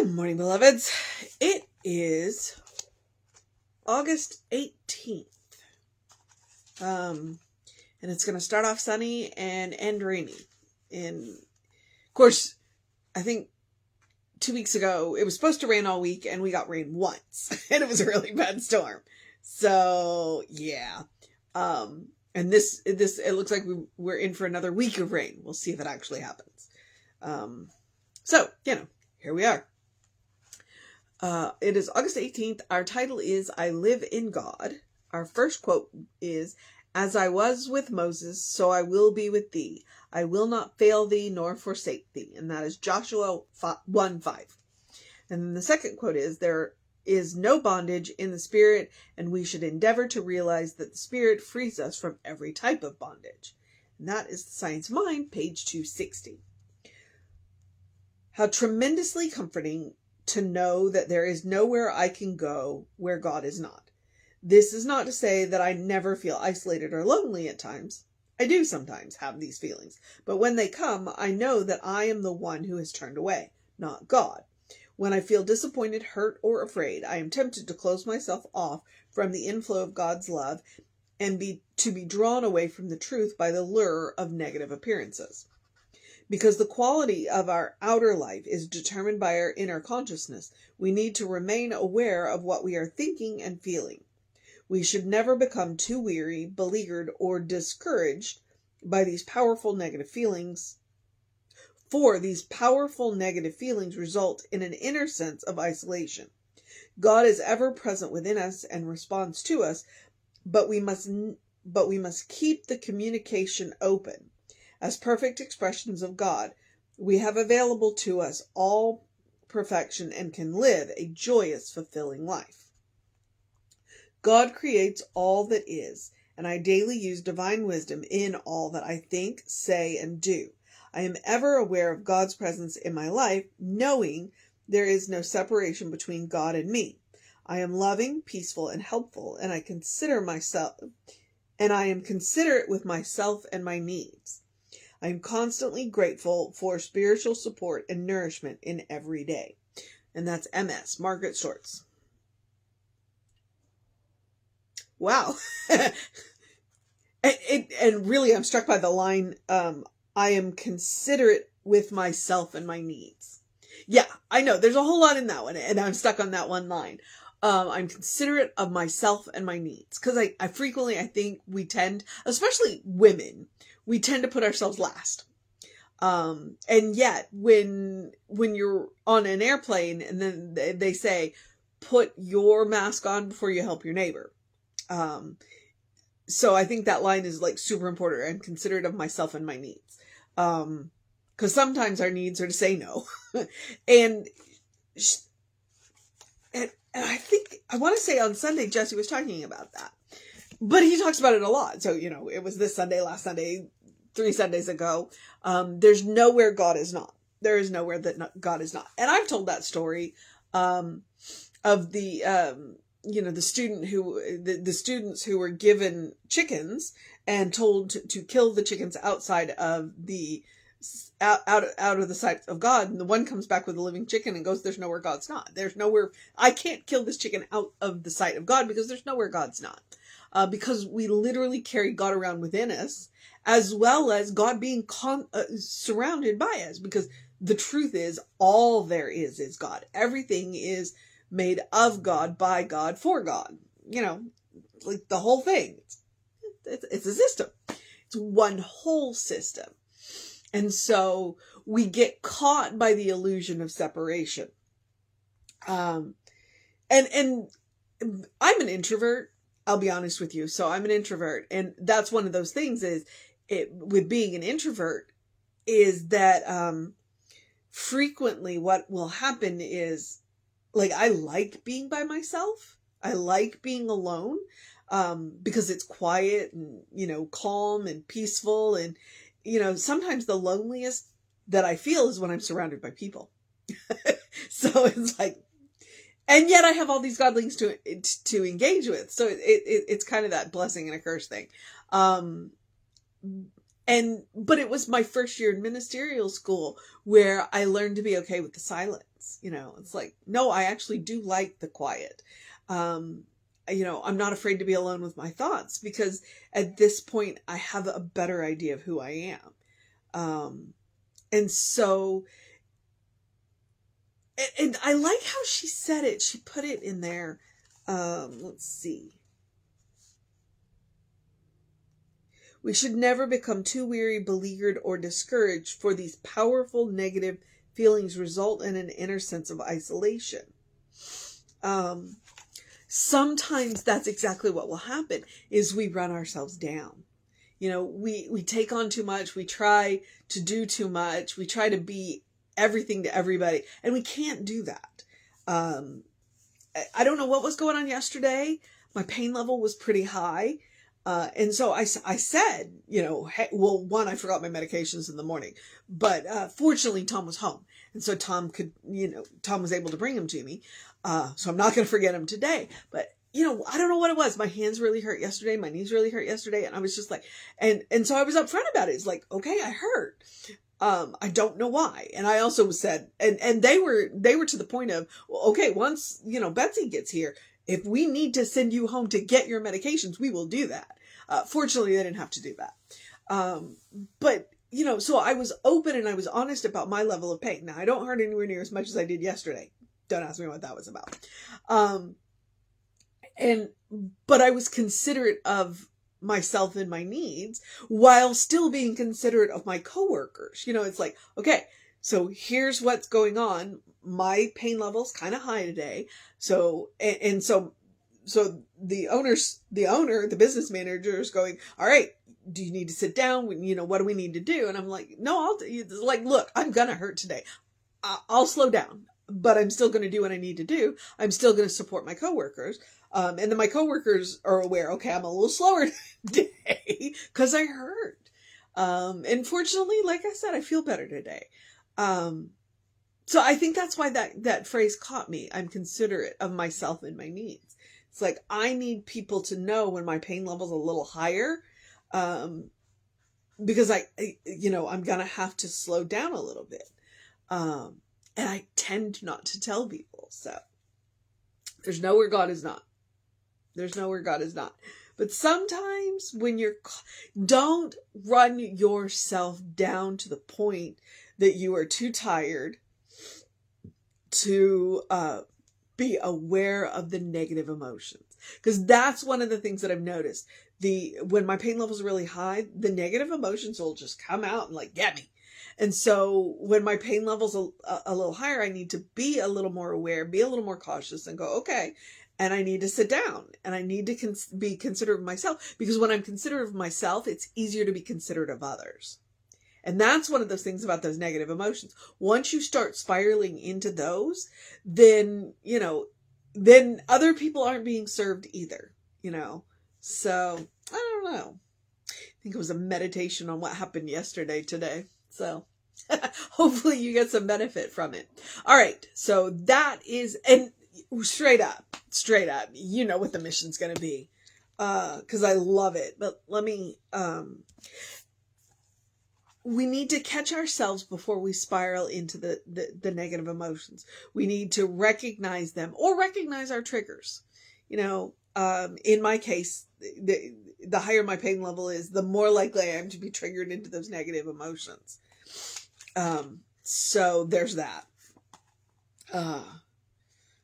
Good morning, beloveds. It is August 18th. And it's going to start off sunny and end rainy. And of course, I think 2 weeks ago, it was supposed to rain all week and we got rain once. And it was a really bad storm. So, yeah. And this it looks like we're in for another week of rain. We'll see if it actually happens. So, here we are. It is August 18th. Our title is I Live in God. Our first quote is, "As I was with Moses, so I will be with thee. I will not fail thee nor forsake thee." And that is Joshua 1:5. And then the second quote is, "There is no bondage in the Spirit, and we should endeavor to realize that the Spirit frees us from every type of bondage." And that is the Science of Mind, page 260. How tremendously comforting to know that there is nowhere I can go where God is not. This is not to say that I never feel isolated or lonely at times. I do sometimes have these feelings, but when they come, I know that I am the one who has turned away, not God. When I feel disappointed, hurt, or afraid, I am tempted to close myself off from the inflow of God's love and be drawn away from the truth by the lure of negative appearances. Because the quality of our outer life is determined by our inner consciousness, we need to remain aware of what we are thinking and feeling. We should never become too weary, beleaguered, or discouraged by these powerful negative feelings, for these powerful negative feelings result in an inner sense of isolation. God is ever present within us and responds to us, but we must keep the communication open. As perfect expressions of God, we have available to us all perfection and can live a joyous, fulfilling life. God creates all that is, and I daily use divine wisdom in all that I think, say, and do. I am ever aware of God's presence in my life, knowing there is no separation between God and me. I am loving, peaceful, and helpful, and I am considerate with myself and my needs. I am constantly grateful for spiritual support and nourishment in every day. And that's MS, Margaret Stortz. Wow. And really, I'm struck by the line, I am considerate with myself and my needs. Yeah, I know. There's a whole lot in that one, and I'm stuck on that one line. I'm considerate of myself and my needs. Because I frequently, I think we tend, especially women, we tend to put ourselves last. And yet, when you're on an airplane and then they say, put your mask on before you help your neighbor. So I think that line is like super important. I'm considerate of myself and my needs. Because sometimes our needs are to say no. and I think, I want to say on Sunday, Jesse was talking about that. But he talks about it a lot. So, it was this Sunday, last Sunday, 3 Sundays ago. There's nowhere God is not. There is nowhere that God is not. And I've told that story of the students who were given chickens and told to kill the chickens outside of the out of the sight of God, and the one comes back with a living chicken and goes, "There's nowhere God's not. There's nowhere, I can't kill this chicken out of the sight of God because there's nowhere God's not." Because we literally carry God around within us, as well as God being surrounded by us, because the truth is all there is God. Everything is made of God, by God, for God. Like the whole thing. It's a system. It's one whole system. And so we get caught by the illusion of separation. And I'm an introvert. I'll be honest with you. So I'm an introvert. And that's one of those things with being an introvert is that, frequently what will happen is, like, I like being by myself. I like being alone, because it's quiet and, calm and peaceful. And, sometimes the loneliest that I feel is when I'm surrounded by people. So it's like, and yet I have all these godlings to engage with. So it's kind of that blessing and a curse thing. And But it was my first year in ministerial school where I learned to be okay with the silence. It's like, no, I actually do like the quiet. I'm not afraid to be alone with my thoughts, because at this point I have a better idea of who I am. And so, and I like how she said it. She put it in there. Let's see. We should never become too weary, beleaguered, or discouraged, for these powerful negative feelings result in an inner sense of isolation. Sometimes that's exactly what will happen, is we run ourselves down. We take on too much. We try to do too much. We try to be everything to everybody, and we can't do that. I don't know what was going on yesterday. My pain level was pretty high. And so I said, hey, well, one, I forgot my medications in the morning, but, fortunately Tom was home. And so Tom was able to bring them to me. So I'm not going to forget him today, but I don't know what it was. My hands really hurt yesterday. My knees really hurt yesterday. And I was just like, and so I was upfront about it. It's like, okay, I hurt. I don't know why. And I also said, and they were to the point of, well, okay, once, Betsy gets here, if we need to send you home to get your medications, we will do that. Fortunately, they didn't have to do that. But, so I was open and I was honest about my level of pain. Now, I don't hurt anywhere near as much as I did yesterday. Don't ask me what that was about. But I was considerate of myself and my needs while still being considerate of my coworkers. It's like, okay, so here's what's going on. My pain level's kind of high today. So the owner, the business manager is going, all right, do you need to sit down? What do we need to do? And I'm like, no, look, I'm going to hurt today. I'll slow down, but I'm still going to do what I need to do. I'm still going to support my coworkers. And then my coworkers are aware, okay, I'm a little slower today because I hurt. And fortunately, like I said, I feel better today. So I think that's why that phrase caught me. I'm considerate of myself and my needs. It's like, I need people to know when my pain level's a little higher, because I'm going to have to slow down a little bit. And I tend not to tell people. So there's nowhere God is not. There's nowhere God is not. But sometimes when don't run yourself down to the point that you are too tired to be aware of the negative emotions. Because that's one of the things that I've noticed. When my pain level's really high, the negative emotions will just come out and get me. And so when my pain level's a little higher, I need to be a little more aware, be a little more cautious, and go, okay, and I need to sit down, and I need to be considerate of myself, because when I'm considerate of myself, it's easier to be considerate of others. And that's one of those things about those negative emotions. Once you start spiraling into those, then other people aren't being served either, So, I don't know. I think it was a meditation on what happened yesterday today. So, hopefully you get some benefit from it. All right. So that is, and straight up, you know what the mission's going to be. 'Cause I love it. But let me, we need to catch ourselves before we spiral into the negative emotions. We need to recognize them, or recognize our triggers. In my case, the higher my pain level is, the more likely I am to be triggered into those negative emotions. So there's that.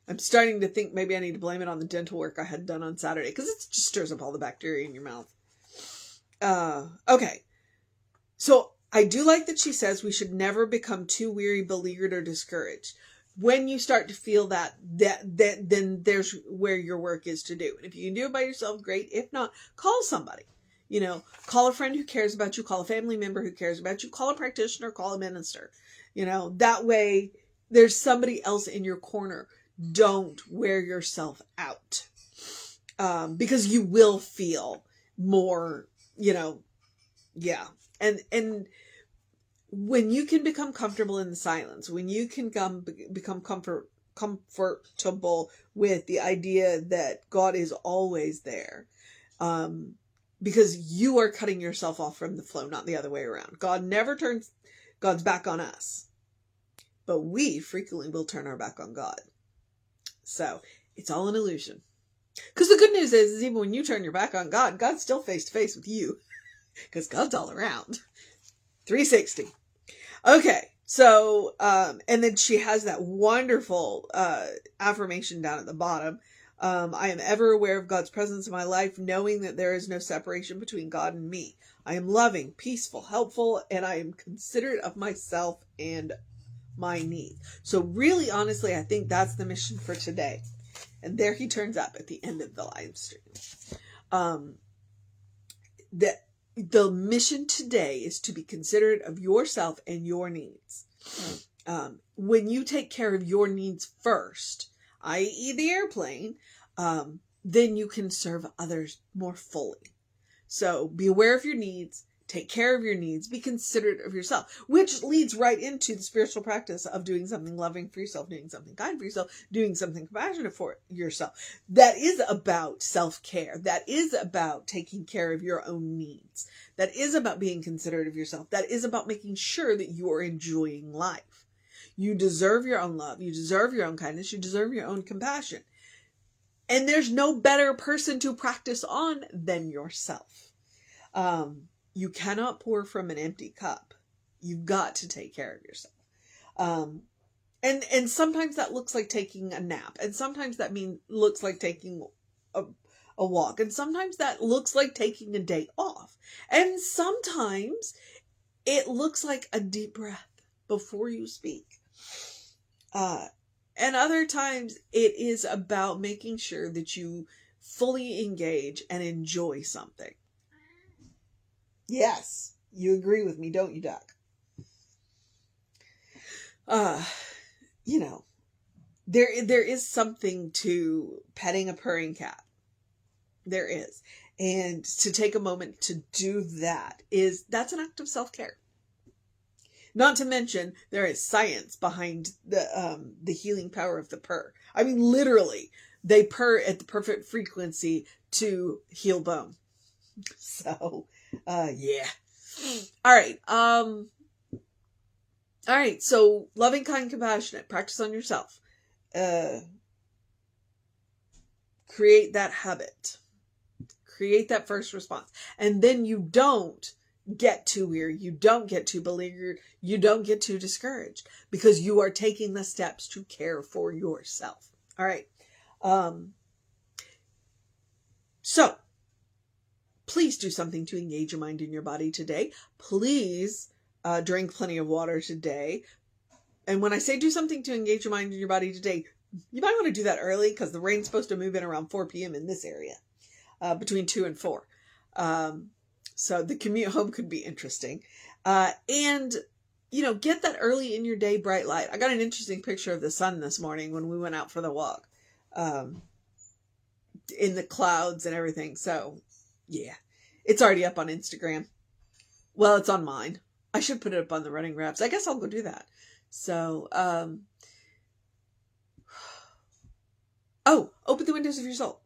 I'm starting to think maybe I need to blame it on the dental work I had done on Saturday, because it just stirs up all the bacteria in your mouth. Okay. So I do like that she says we should never become too weary, beleaguered, or discouraged. When you start to feel that then there's where your work is to do. And if you can do it by yourself, great. If not, call somebody. Call a friend who cares about you, call a family member who cares about you, call a practitioner, call a minister. That way there's somebody else in your corner. Don't wear yourself out. Because you will feel more, yeah. And when you can become comfortable in the silence, when you can become comfortable with the idea that God is always there, because you are cutting yourself off from the flow, not the other way around. God never turns God's back on us, but we frequently will turn our back on God. So it's all an illusion. Because the good news is even when you turn your back on God, God's still face to face with you, because God's all around. 360. Okay. So, and then she has that wonderful, affirmation down at the bottom. I am ever aware of God's presence in my life, knowing that there is no separation between God and me. I am loving, peaceful, helpful, and I am considerate of myself and my needs. So really, honestly, I think that's the mission for today. And there he turns up at the end of the live stream. The mission today is to be considerate of yourself and your needs. When you take care of your needs first, i.e. the airplane, then you can serve others more fully. So be aware of your needs, take care of your needs, be considerate of yourself, which leads right into the spiritual practice of doing something loving for yourself, doing something kind for yourself, doing something compassionate for yourself. That is about self-care. That is about taking care of your own needs. That is about being considerate of yourself. That is about making sure that you are enjoying life. You deserve your own love. You deserve your own kindness. You deserve your own compassion. And there's no better person to practice on than yourself. You cannot pour from an empty cup. You've got to take care of yourself. And sometimes that looks like taking a nap. And sometimes that looks like taking a walk. And sometimes that looks like taking a day off. And sometimes it looks like a deep breath before you speak. And other times it is about making sure that you fully engage and enjoy something. Yes, you agree with me, don't you, Duck? There is something to petting a purring cat. There is. And to take a moment to do that's an act of self-care. Not to mention, there is science behind the healing power of the purr. I mean, literally, they purr at the perfect frequency to heal bone. So, yeah. All right. So loving, kind, compassionate, practice on yourself. Create that habit. Create that first response. And then you don't get too weary. You don't get too beleaguered. You don't get too discouraged because you are taking the steps to care for yourself. All right. So please do something to engage your mind and your body today. Please drink plenty of water today. And when I say do something to engage your mind and your body today, you might want to do that early because the rain's supposed to move in around 4 p.m. in this area, between 2 and 4. So the commute home could be interesting. And, get that early in your day bright light. I got an interesting picture of the sun this morning when we went out for the walk, in the clouds and everything. So yeah, it's already up on Instagram. Well, it's on mine. I should put it up on the running wraps. I guess I'll go do that. So, open the windows of your soul.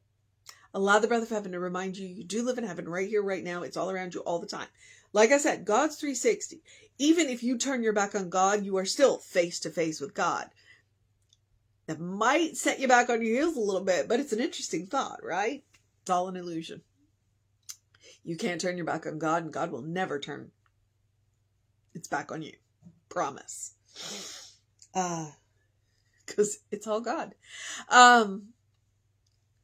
Allow the breath of heaven to remind you you do live in heaven right here, right now. It's all around you all the time. Like I said, God's 360. Even if you turn your back on God, you are still face to face with God. That might set you back on your heels a little bit, but it's an interesting thought, right? It's all an illusion. You can't turn your back on God, and God will never turn its back on you. Promise. Because it's all God.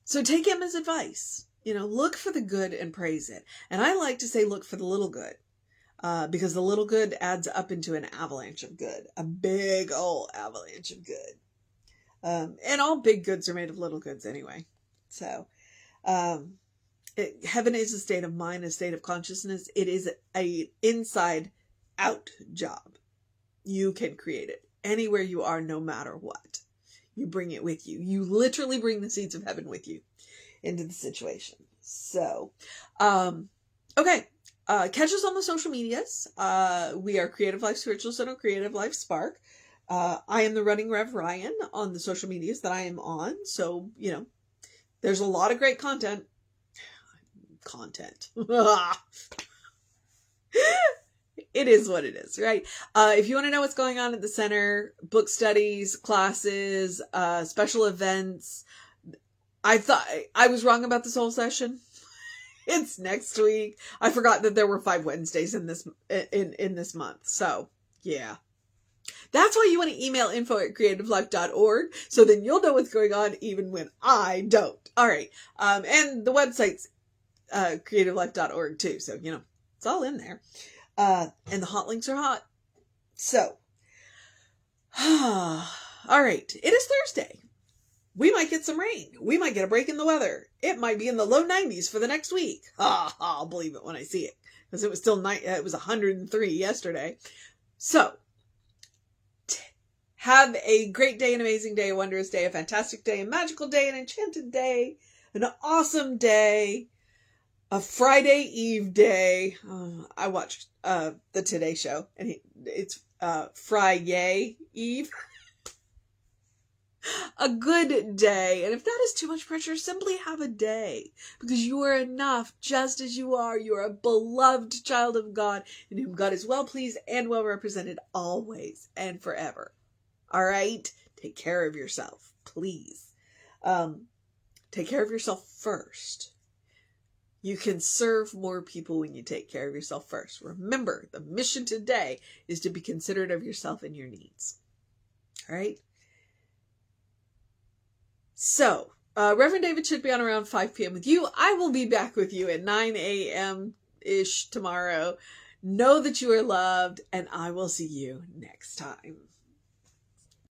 So take him as advice. Look for the good and praise it. And I like to say look for the little good. Because the little good adds up into an avalanche of good. A big old avalanche of good. And all big goods are made of little goods anyway. So, heaven is a state of mind, a state of consciousness. It is a inside out job. You can create it anywhere you are, no matter what. You bring it with you. You literally bring the seeds of heaven with you into the situation. So, okay. Catch us on the social medias. We are Creative Life Spiritual Center, Creative Life Spark. I am the Running Rev Ryan on the social medias that I am on. So, there's a lot of great content. content. It is what it is, right? If you want to know what's going on at the center, book studies, classes, special events, I thought I was wrong about this whole session. It's next week. I forgot that there were 5 Wednesdays in this month. So, yeah. That's why you want to email info@creativelife.org, so then you'll know what's going on even when I don't. All right. And the website's creativelife.org too. So, it's all in there. And the hot links are hot. So, all right. It is Thursday. We might get some rain. We might get a break in the weather. It might be in the low 90s for the next week. I'll believe it when I see it, because it was still it was 103 yesterday. So, have a great day, an amazing day, a wondrous day, a fantastic day, a magical day, an enchanted day, an awesome day, a Friday Eve day. I watched the Today Show, and it's Friday Eve. A good day. And if that is too much pressure, simply have a day, because you are enough just as you are. You are a beloved child of God, in whom God is well pleased and well represented always and forever. All right? Take care of yourself, please. Take care of yourself first. You can serve more people when you take care of yourself first. Remember, the mission today is to be considerate of yourself and your needs. All right? So, Reverend David should be on around 5 p.m. with you. I will be back with you at 9 a.m.-ish tomorrow. Know that you are loved, and I will see you next time.